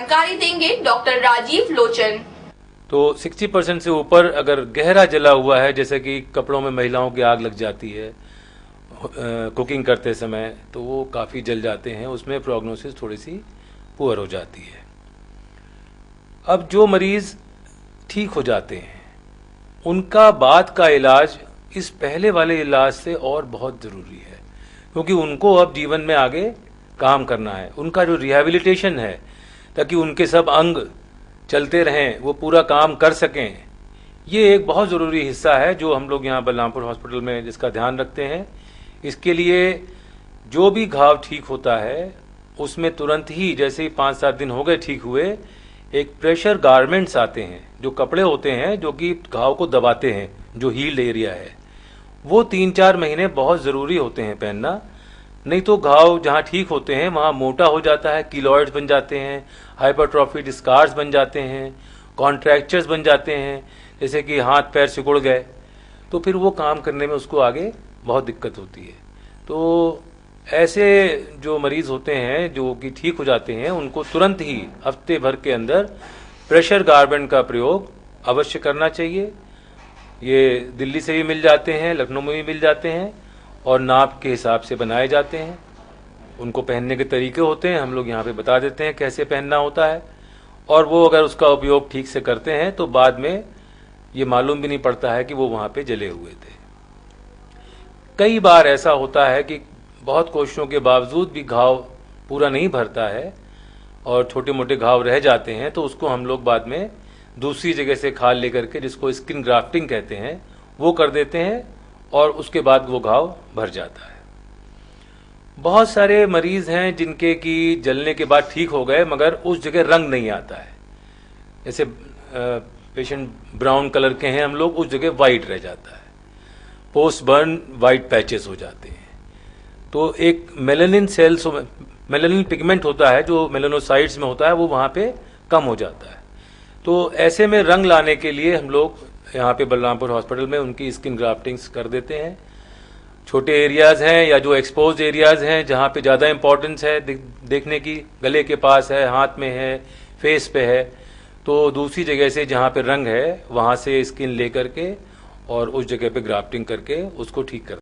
जानकारी देंगे डॉक्टर राजीव लोचन। तो 60% से ऊपर अगर गहरा जला हुआ है, जैसे कि कपड़ों में महिलाओं की आग लग जाती है कुकिंग करते समय, तो वो काफ़ी जल जाते हैं, उसमें प्रोग्नोसिस थोड़ी सी पुअर हो जाती है। अब जो मरीज ठीक हो जाते हैं उनका बाद का इलाज इस पहले वाले इलाज से और बहुत ज़रूरी है, क्योंकि उनको अब जीवन में आगे काम करना है। उनका जो रिहैबिलिटेशन है, ताकि उनके सब अंग चलते रहें, वो पूरा काम कर सकें, ये एक बहुत ज़रूरी हिस्सा है जो हम लोग यहाँ बलरामपुर हॉस्पिटल में जिसका ध्यान रखते हैं। इसके लिए जो भी घाव ठीक होता है उसमें तुरंत ही, जैसे ही 5-7 दिन हो गए ठीक हुए, एक प्रेशर गारमेंट्स आते हैं, जो कपड़े होते हैं जो कि घाव को दबाते हैं, जो हील्ड एरिया है, वो 3-4 महीने बहुत ज़रूरी होते हैं पहनना। नहीं तो घाव जहाँ ठीक होते हैं वहाँ मोटा हो जाता है, कीलॉइड्स बन जाते हैं, हाइपरट्रॉफिड स्कार्स बन जाते हैं, कॉन्ट्रैक्चर्स बन जाते हैं, जैसे कि हाथ पैर सिकुड़ गए, तो फिर वो काम करने में उसको आगे बहुत दिक्कत होती है। तो ऐसे जो मरीज होते हैं जो कि ठीक हो जाते हैं, उनको तुरंत ही हफ्ते भर के अंदर प्रेशर गारमेंट का प्रयोग अवश्य करना चाहिए। ये दिल्ली से भी मिल जाते हैं, लखनऊ में भी मिल जाते हैं और नाप के हिसाब से बनाए जाते हैं। उनको पहनने के तरीके होते हैं, हम लोग यहाँ पे बता देते हैं कैसे पहनना होता है, और वो अगर उसका उपयोग ठीक से करते हैं तो बाद में ये मालूम भी नहीं पड़ता है कि वो वहाँ पे जले हुए थे। कई बार ऐसा होता है कि बहुत कोशिशों के बावजूद भी घाव पूरा नहीं भरता है और छोटे मोटे घाव रह जाते हैं, तो उसको हम लोग बाद में दूसरी जगह से खाल लेकर के, जिसको स्किन ग्राफ्टिंग कहते हैं, वो कर देते हैं और उसके बाद वो घाव भर जाता है। बहुत सारे मरीज हैं जिनके कि जलने के बाद ठीक हो गए मगर उस जगह रंग नहीं आता है। जैसे पेशेंट ब्राउन कलर के हैं हम लोग, उस जगह वाइट रह जाता है, पोस्ट बर्न वाइट पैचेस हो जाते हैं। तो एक मेलानिन सेल्स, मेलानिन पिगमेंट होता है जो मेलानोसाइट्स में होता है, वो वहाँ पे कम हो जाता है। तो ऐसे में रंग लाने के लिए हम लोग यहाँ पे बलरामपुर हॉस्पिटल में उनकी स्किन ग्राफ्टिंग्स कर देते हैं। छोटे एरियाज हैं या जो एक्सपोज्ड एरियाज हैं जहाँ पे ज़्यादा इंपॉर्टेंस है देखने की, गले के पास है, हाथ में है, फेस पे है, तो दूसरी जगह से जहाँ पे रंग है वहाँ से स्किन ले करके और उस जगह पे ग्राफ्टिंग करके उसको ठीक कर